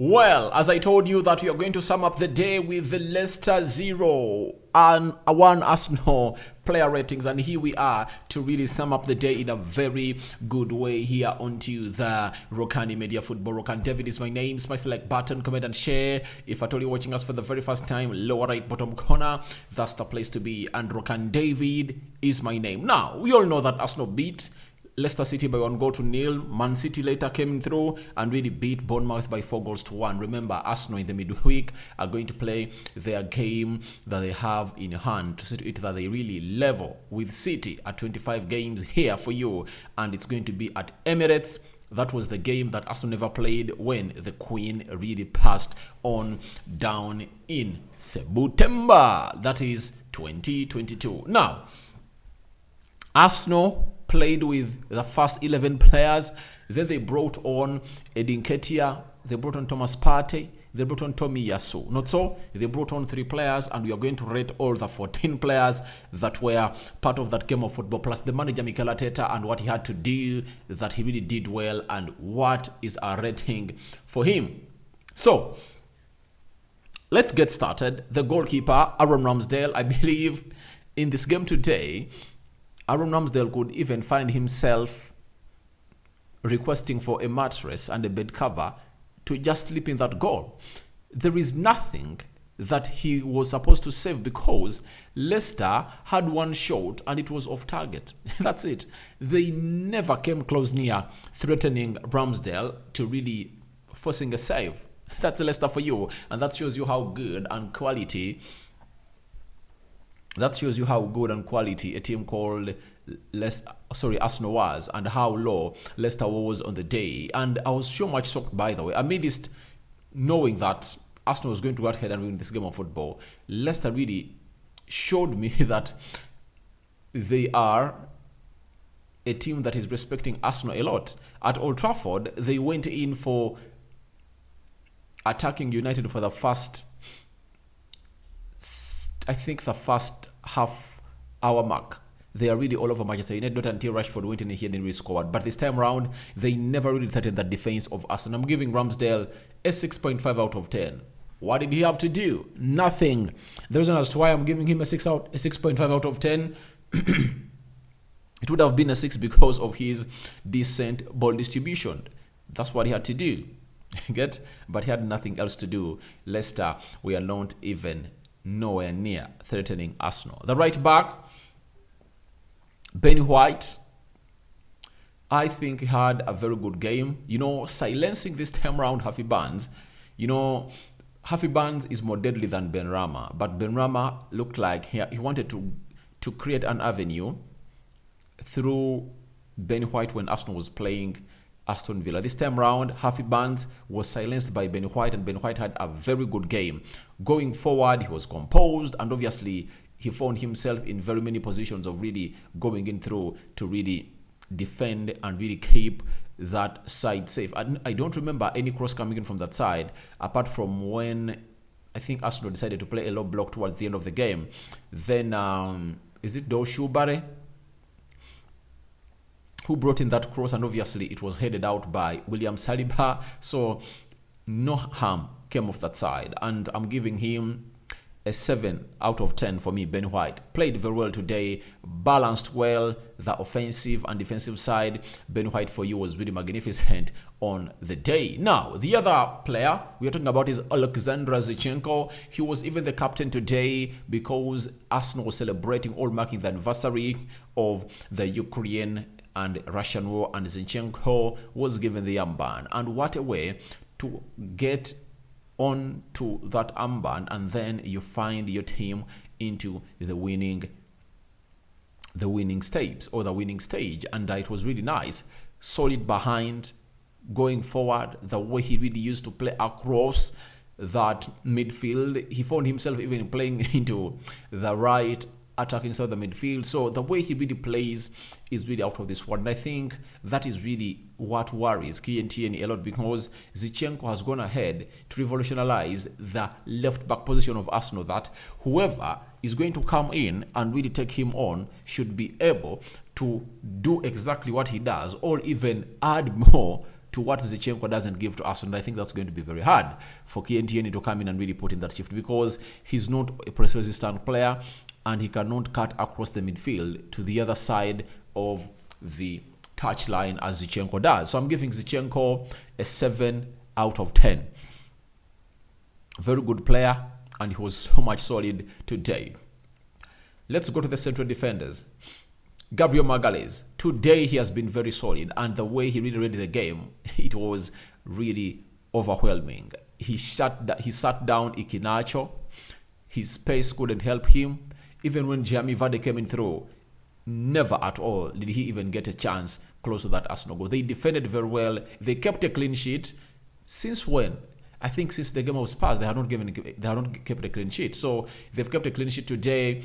Well, as I told you that we are going to sum up the day with the Leicester 0 and 1 Arsenal player ratings, and here we are to really sum up the day in a very good way here onto the Rokani Media Football. Rokani David is my name. Smash the like button, comment and share. If at all you're watching us for the very first time, lower right bottom corner, that's the place to be. And Rokani David is my name. Now, we all know that Arsenal beat Leicester City by 1-0. Man City later came through and really beat Bournemouth by 4-1. Remember, Arsenal in the midweek are going to play their game that they have in hand to see to it that they really level with City at 25 games here for you. And it's going to be at Emirates. That was the game that Arsenal never played when the Queen really passed on down in September. That is 2022. Now, Arsenal played with the first 11 players. Then they brought on Edin Ketia, they brought on Thomas Partey, they brought on Tommy Yasu. Not so, they brought on 3 players, and we are going to rate all the 14 players that were part of that game of football, plus the manager Mikel Arteta and what he had to do that he really did well, and what is our rating for him. So, let's get started. The goalkeeper, Aaron Ramsdale, I believe in this game today, Aaron Ramsdale could even find himself requesting for a mattress and a bed cover to just sleep in that goal. There is nothing that he was supposed to save because Leicester had one shot and it was off target. That's it. They never came close near threatening Ramsdale to really forcing a save. That's Leicester for you, and that shows you how good and quality a team called Arsenal was, and how low Leicester was on the day. And I was so much shocked, by the way, amidst knowing that Arsenal was going to go ahead and win this game of football. Leicester really showed me that they are a team that is respecting Arsenal a lot. At Old Trafford, they went in for attacking United for the first, I think, the first half hour mark. They are really all over Manchester United, not until Rashford went in here and really scored. But this time around, they never really threatened the defense of Arsenal. I'm giving Ramsdale a 6.5 out of 10. What did he have to do? Nothing. The reason as to why I'm giving him a 6.5 out of 10, it would have been a 6 because of his decent ball distribution. That's what he had to do. But he had nothing else to do. Leicester, we are not even nowhere near threatening Arsenal. The right back, Ben White, I think he had a very good game. Silencing this time around Harvey Barnes. Harvey Barnes is more deadly than Benrahma, but Benrahma looked like he wanted to create an avenue through Ben White when Arsenal was playing Aston Villa. This time around, Harvey Barnes was silenced by Ben White, and Ben White had a very good game. Going forward, he was composed, and obviously he found himself in very many positions of really going in through to really defend and really keep that side safe. I don't remember any cross coming in from that side, apart from when I think Arsenal decided to play a low block towards the end of the game. Then, is it Doshubare who brought in that cross, and obviously it was headed out by William Saliba. So no harm came off that side, and I'm giving him a 7 out of 10 for me. Ben White played very well today, balanced well the offensive and defensive side. Ben White for you was really magnificent on the day. Now, the other player we are talking about is Alexander Zinchenko. He was even the captain today because Arsenal was celebrating or marking the anniversary of the Ukraine and Russian war, and Zinchenko was given the armband. And what a way to get on to that armband, and then you find your team into the winning stage, and it was really nice. Solid behind, going forward, the way he really used to play across that midfield. He found himself even playing into the right attacking side of the midfield. So the way he really plays is really out of this world. And I think that is really what worries KNTN a lot, because Zinchenko has gone ahead to revolutionize the left back position of Arsenal, that whoever is going to come in and really take him on should be able to do exactly what he does, or even add more to what Zinchenko doesn't give to Arsenal. I think that's going to be very hard for KNTN to come in and really put in that shift, because he's not a press resistant player and he cannot cut across the midfield to the other side of the touchline as Zinchenko does. So I'm giving Zinchenko a 7 out of 10. Very good player, and he was so much solid today. Let's go to the central defenders. Gabriel Magalhaes. Today he has been very solid, and the way he really read the game, it was really overwhelming. He sat down Iheanacho. His pace couldn't help him. Even when Jamie Vardy came in through, never at all did he even get a chance close to that Arsenal goal. They defended very well. They kept a clean sheet. Since when? I think since the game of Spurs, they have not kept a clean sheet. So they've kept a clean sheet today.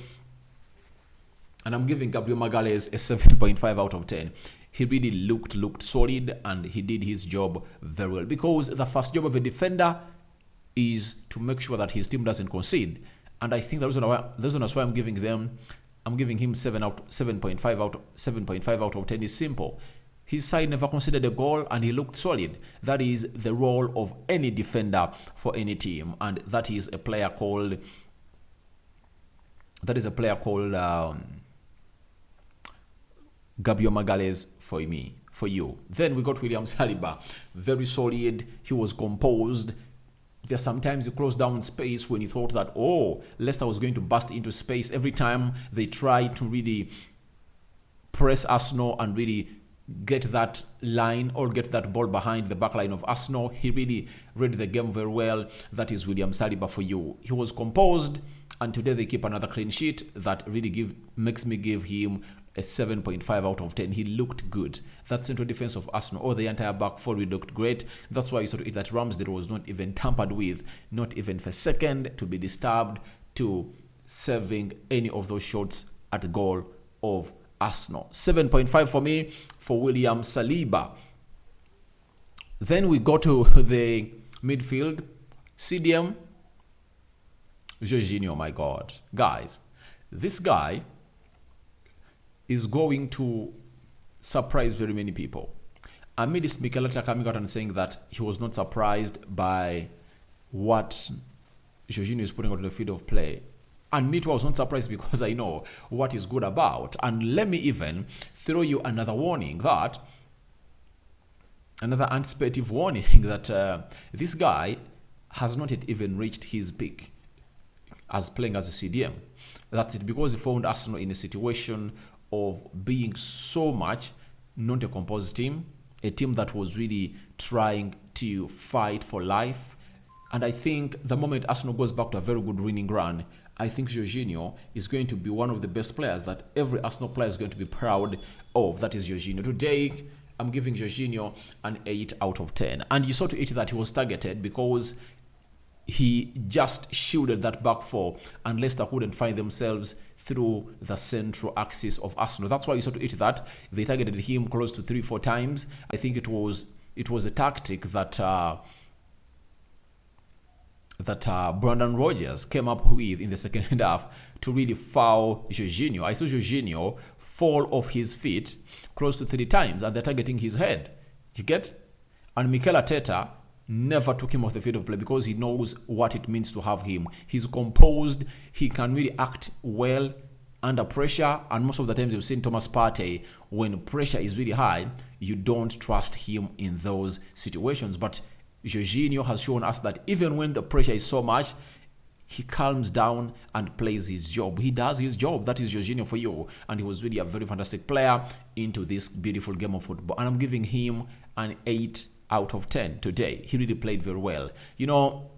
And I'm giving Gabriel Magalhaes a 7.5 out of 10. He really looked solid, and he did his job very well. Because the first job of a defender is to make sure that his team doesn't concede. And I think the reason why I'm giving him 7.5 out of 10 is simple. His side never conceded a goal, and he looked solid. That is the role of any defender for any team, and that is a player called Gabriel Magalhaes for you. Then we got William Saliba. Very solid. He was composed. There sometimes he closed down space when he thought that, oh, Leicester was going to burst into space. Every time they tried to really press Arsenal and really get that line or get that ball behind the back line of Arsenal, he really read the game very well. That is William Saliba for you. He was composed, and today they keep another clean sheet that really makes me give him a 7.5 out of 10. He looked good. That central defense of Arsenal, or the entire back four, really looked great. That's why you saw that Ramsdale was not even tampered with, not even for a second to be disturbed to saving any of those shots at goal of Arsenal. 7.5 for me for William Saliba. Then we go to the midfield. CDM, Jorginho, my God. Guys, this guy is going to surprise very many people. Amidst Mikel Arteta coming out and saying that he was not surprised by what Jorginho is putting out on the field of play. And me too, I was not surprised, because I know what he's good about. And let me even throw you another warning, another anticipative warning that this guy has not yet even reached his peak as playing as a CDM. That's it, because he found Arsenal in a situation of being so much not a composed team, a team that was really trying to fight for life. And I think the moment Arsenal goes back to a very good winning run, I think Jorginho is going to be one of the best players that every Arsenal player is going to be proud of. That is Jorginho. Today, I'm giving Jorginho an 8 out of 10. And you saw to it that he was targeted, because he just shielded that back four, and Leicester couldn't find themselves through the central axis of Arsenal. That's why you saw to it that they targeted him close to 3-4 times. I think it was a tactic that Brendan Rodgers came up with in the second half to really foul Jorginho. I saw Jorginho fall off his feet close to 3 times, and they're targeting his head. You get? And Mikel Arteta never took him off the field of play, because he knows what it means to have him. He's composed. He can really act well under pressure. And most of the times you've seen Thomas Partey, when pressure is really high, you don't trust him in those situations. But Jorginho has shown us that even when the pressure is so much, he calms down and plays his job. He does his job. That is Jorginho for you. And he was really a very fantastic player into this beautiful game of football. And I'm giving him an 8 out of 10 today. He really played very well. You know,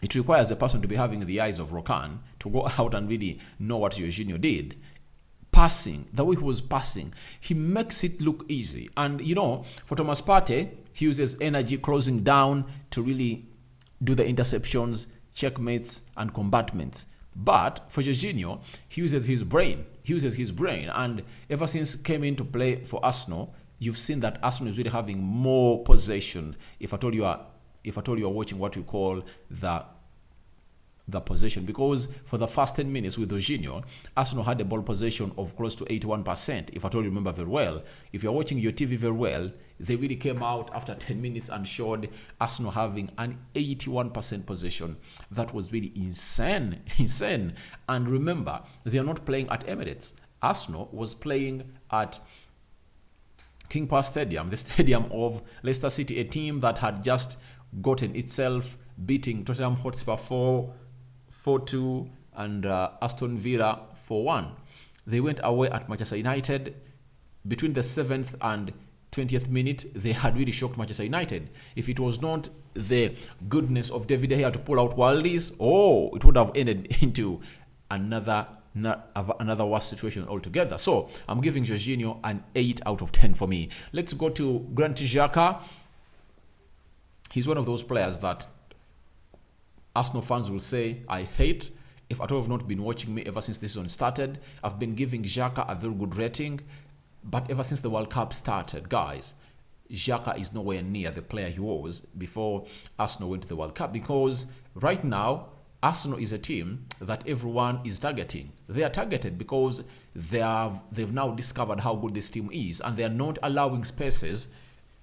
it requires a person to be having the eyes of Rokani to go out and really know what Jorginho did. Passing, the way he was passing, he makes it look easy. And, you know, for Thomas Partey, he uses energy closing down to really do the interceptions, checkmates, and combatments. But for Jorginho, he uses his brain. And ever since he came into play for Arsenal, you've seen that Arsenal is really having more possession. If at all you are watching what we call the the possession, because for the first 10 minutes with Jorginho, Arsenal had a ball possession of close to 81%, if at all you remember very well. If you're watching your TV very well, they really came out after 10 minutes and showed Arsenal having an 81% possession. That was really insane. And remember, they are not playing at Emirates. Arsenal was playing at King Power Stadium, the stadium of Leicester City, a team that had just gotten itself beating Tottenham Hotspur 4-2 and Aston Villa 4-1. They went away at Manchester United. Between the 7th and 20th minute, they had really shocked Manchester United. If it was not the goodness of David De Gea to pull out Wildys, it would have ended into another worse situation altogether. So I'm giving Jorginho an 8 out of 10 for me. Let's go to Granit Xhaka. He's one of those players that Arsenal fans will say, I hate. If at all have not been watching me ever since this season started, I've been giving Xhaka a very good rating. But ever since the World Cup started, guys, Xhaka is nowhere near the player he was before Arsenal went to the World Cup. Because right now, Arsenal is a team that everyone is targeting. They are targeted because they've now discovered how good this team is, and they are not allowing spaces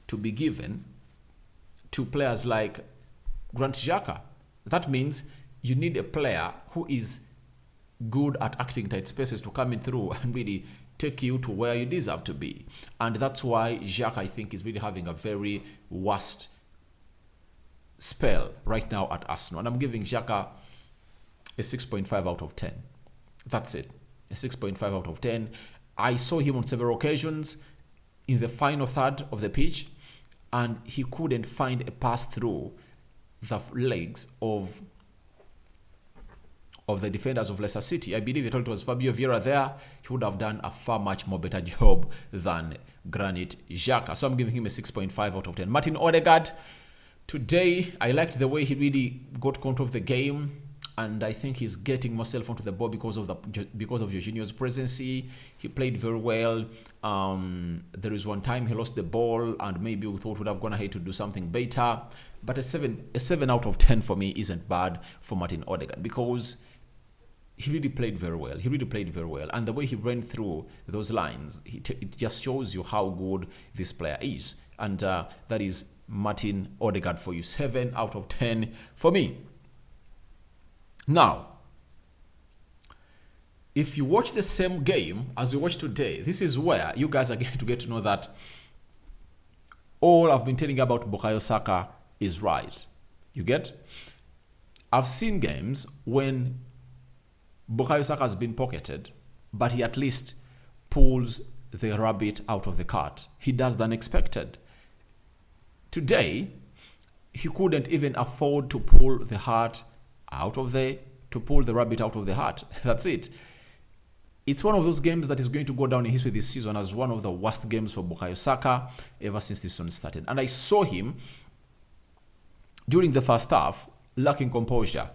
to be given to players like Granit Xhaka. That means you need a player who is good at acting tight spaces to come in through and really take you to where you deserve to be. And that's why Xhaka, I think, is really having a very worst spell right now at Arsenal. And I'm giving Xhaka a 6.5 out of 10. That's it. A 6.5 out of 10. I saw him on several occasions in the final third of the pitch, and he couldn't find a pass through the legs of the defenders of Leicester City. I believe it was Fabio Vieira there. He would have done a far much more better job than Granit Xhaka. So I'm giving him a 6.5 out of 10. Martin Odegaard, today I liked the way he really got control of the game, and I think he's getting more self onto the ball because of Jorginho's presence. He played very well. There is one time he lost the ball, and maybe we thought would have gone ahead to do something better. But a 7 out of 10 for me isn't bad for Martin Odegaard, because he really played very well. And the way he ran through those lines, it just shows you how good this player is. And that is Martin Odegaard for you. 7 out of 10 for me. Now, if you watch the same game as you watch today, this is where you guys are going to get to know that all I've been telling you about Bukayo Saka is right. You get? I've seen games when Bukayo Saka has been pocketed, but he at least pulls the rabbit out of the cart. He does the unexpected. Today, he couldn't even afford to pull the rabbit out of the hat. That's it. It's one of those games that is going to go down in history this season as one of the worst games for Bukayo Saka ever since this season started. And I saw him during the first half lacking composure.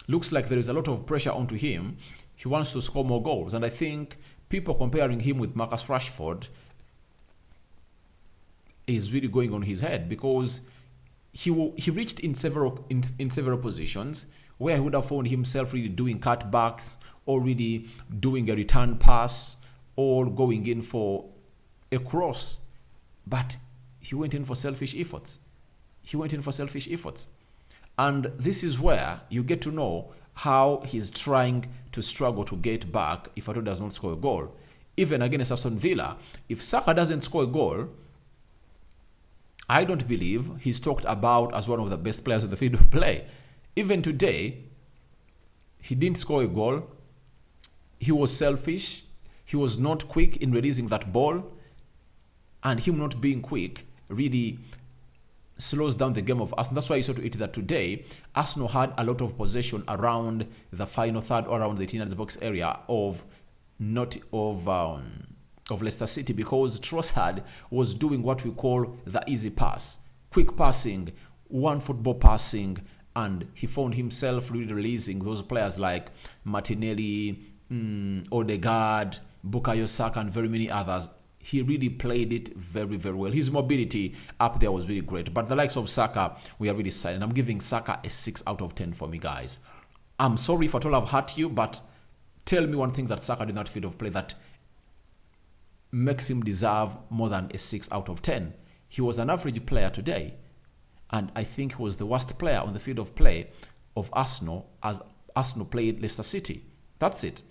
Looks like there is a lot of pressure onto him. He wants to score more goals. And I think people comparing him with Marcus Rashford is really going on his head, because he reached in several positions where he would have found himself really doing cutbacks, or really doing a return pass, or going in for a cross. But he went in for selfish efforts. And this is where you get to know how he's trying to struggle to get back if Ato does not score a goal. Even against Aston Villa, if Saka doesn't score a goal, I don't believe he's talked about as one of the best players on the field of play. Even today, he didn't score a goal. He was selfish. He was not quick in releasing that ball. And him not being quick really slows down the game of Arsenal. That's why you saw to it that today, Arsenal had a lot of possession around the final third or around the 18 box area of Leicester City, because Trossard was doing what we call the easy pass. Quick passing, one football passing, and he found himself really releasing those players like Martinelli, Odegaard, Bukayo Saka, and very many others. He really played it very, very well. His mobility up there was really great. But the likes of Saka, we are really silent. I'm giving Saka a 6 out of 10 for me, guys. I'm sorry if at all I've hurt you, but tell me one thing that Saka did not field of play that makes him deserve more than a 6 out of 10. He was an average player today, and I think he was the worst player on the field of play of Arsenal as Arsenal played Leicester City. That's it.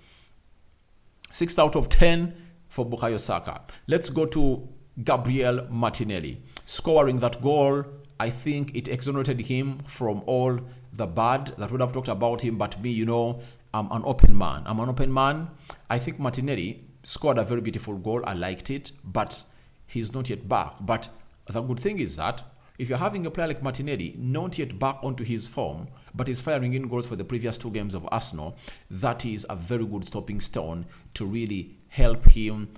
6 out of 10 for Bukayo Saka. Let's go to Gabriel Martinelli. Scoring that goal, I think it exonerated him from all the bad that would have talked about him. But me, I'm an open man. I think Martinelli scored a very beautiful goal. I liked it, but he's not yet back. But the good thing is that if you're having a player like Martinelli not yet back onto his form, but is firing in goals for the previous 2 games of Arsenal, that is a very good stopping stone to really help him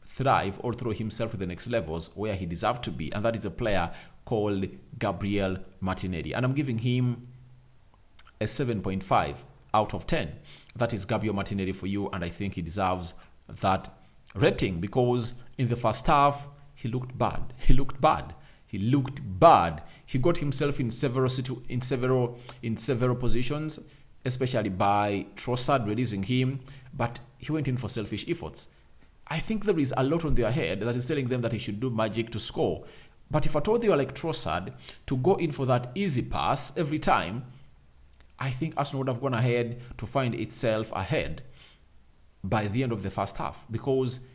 thrive or throw himself to the next levels where he deserves to be. And that is a player called Gabriel Martinelli. And I'm giving him a 7.5 out of 10. That is Gabriel Martinelli for you, and I think he deserves that rating because in the first half, he looked bad. He got himself in several positions, especially by Trossard releasing him, but he went in for selfish efforts. I think there is a lot on their head that is telling them that he should do magic to score. But if I told you like Trossard to go in for that easy pass every time, I think Arsenal would have gone ahead to find itself ahead by the end of the first half, because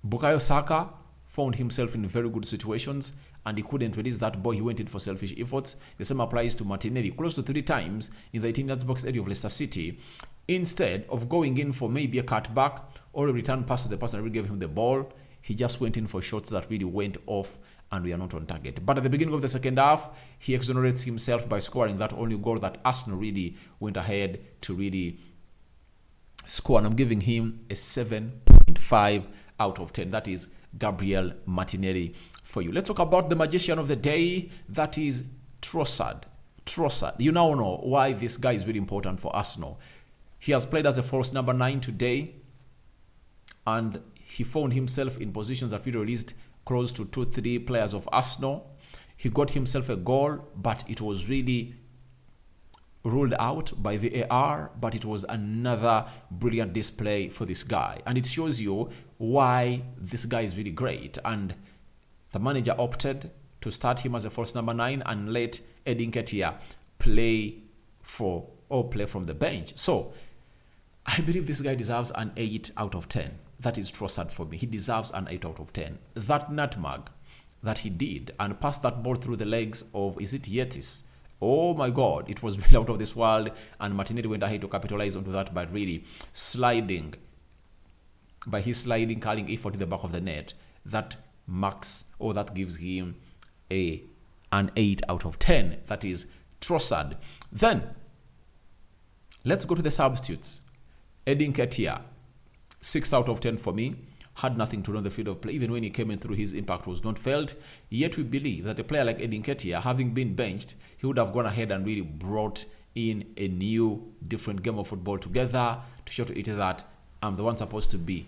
Bukayo Saka found himself in very good situations and he couldn't release that ball. He went in for selfish efforts. The same applies to Martinelli, close to 3 times in the 18 yards box area of Leicester City. Instead of going in for maybe a cutback or a return pass to the person that really gave him the ball, he just went in for shots that really went off and we are not on target. But at the beginning of the second half, he exonerates himself by scoring that only goal that Arsenal really went ahead to really score. And I'm giving him a 7.5 out of 10. That is Gabriel Martinelli for you. Let's talk about the magician of the day. That is Trossard. You now know why this guy is really important for Arsenal. He has played as a false number 9 today, and he found himself in positions that we released close to 2-3 players of Arsenal. He got himself a goal, but it was really ruled out by VAR, but it was another brilliant display for this guy. And it shows you why this guy is really great. And the manager opted to start him as a false number 9 and let Xhaka play from the bench. So I believe this guy deserves an 8 out of 10. That is Trossard for me. He deserves an 8 out of 10. That nutmeg that he did and passed that ball through the legs of, is it Yetis? Oh my God, it was really out of this world, and Martinelli went ahead to capitalize onto that by really sliding, curling effort to the back of the net. That gives him an 8 out of 10. That is Trossard. Then let's go to the substitutes. Xhaka, 6 out of 10 for me. Had nothing to do on the field of play. Even when he came in through, his impact was not felt. Yet we believe that a player like Xhaka, having been benched, he would have gone ahead and really brought in a new, different game of football together to show to it that I'm the one supposed to be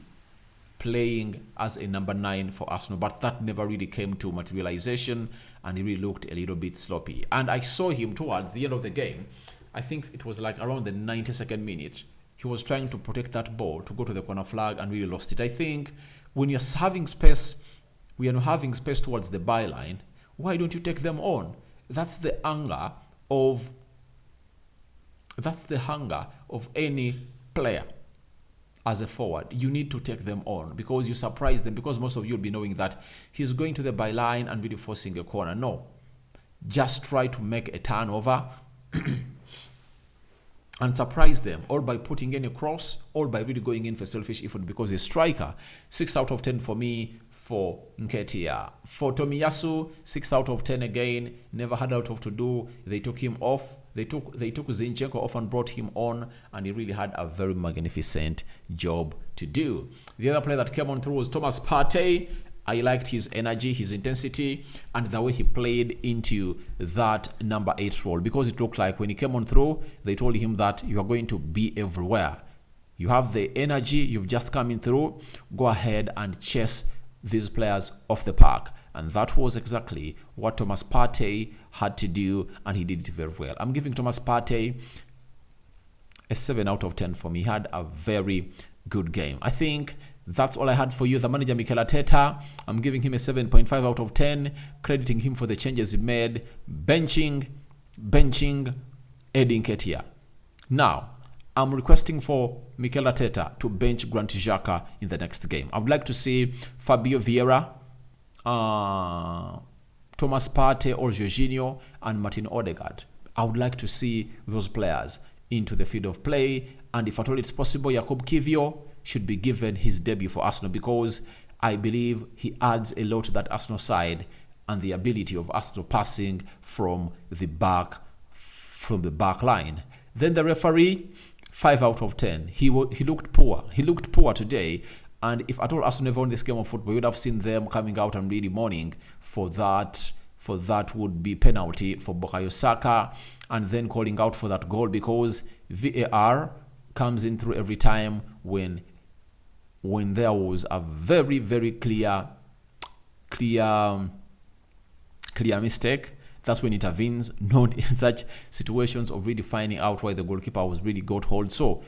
playing as a number 9 for Arsenal. But that never really came to materialization, and he really looked a little bit sloppy. And I saw him towards the end of the game. I think it was like around the 92nd minute. He was trying to protect that ball to go to the corner flag and really lost it. I think when you're having space towards the byline, why don't you take them on? That's the hunger of any player as a forward. You need to take them on because you surprise them, because most of you will be knowing that he's going to the byline and really forcing a corner. No. Just try to make a turnover and surprise them, or by putting in a cross, or by really going in for selfish effort, because a striker. 6 out of 10 for me for Nketiah. For Tomiyasu, 6 out of 10 again. Never had a lot of to do. They took him off. They took Zinchenko off and brought him on, and he really had a very magnificent job to do. The other player that came on through was Thomas Partey. I liked his energy, his intensity, and the way he played into that number 8 role, because it looked like when he came on through, they told him that you are going to be everywhere. You have the energy, you've just come in through, go ahead and chase these players off the park. And that was exactly what Thomas Partey had to do, and he did it very well. I'm giving Thomas Partey a 7 out of 10 for me. He had a very good game. I think that's all I had for you. The manager, Mikel Arteta, I'm giving him a 7.5 out of 10, crediting him for the changes he made, benching Eddie Nketiah. Now, I'm requesting for Mikel Arteta to bench Granit Xhaka in the next game. I would like to see Fabio Vieira, Thomas Partey or Jorginho, and Martin Odegaard. I would like to see those players into the field of play, and if at all it's possible, Jakub Kiwior should be given his debut for Arsenal, because I believe he adds a lot to that Arsenal side and the ability of Arsenal passing from the back line. Then the referee, 5 out of 10. He looked poor. He looked poor today. And if at all Arsenal never won this game of football, you would have seen them coming out and really mourning for that. For that would be penalty for Bukayo Saka, and then calling out for that goal, because VAR comes in through every time when there was a very, very clear mistake. That's when it intervenes, not in such situations of really finding out why the goalkeeper was really got hold. So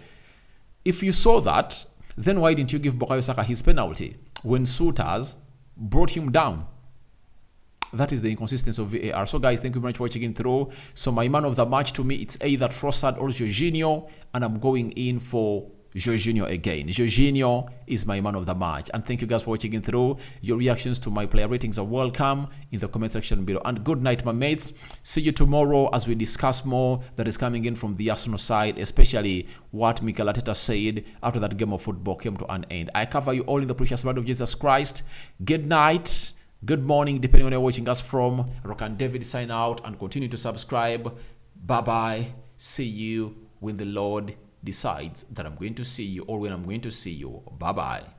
if you saw that, then why didn't you give Bukayo Saka his penalty when Soutars brought him down? That is the inconsistency of VAR. So guys, thank you very much for watching through. So my man of the match, to me, it's either Trossard or Jorginho, and I'm going in for Jorginho again. Jorginho is my man of the match. And thank you guys for watching through. Your reactions to my player ratings are welcome in the comment section below. And good night, my mates. See you tomorrow as we discuss more that is coming in from the Arsenal side, especially what Mikel Arteta said after that game of football came to an end. I cover you all in the precious blood of Jesus Christ. Good night. Good morning, depending on where you're watching us from. Rokani David sign out, and continue to subscribe. Bye-bye. See you when the Lord decides that I'm going to see you, or when I'm going to see you. Bye-bye.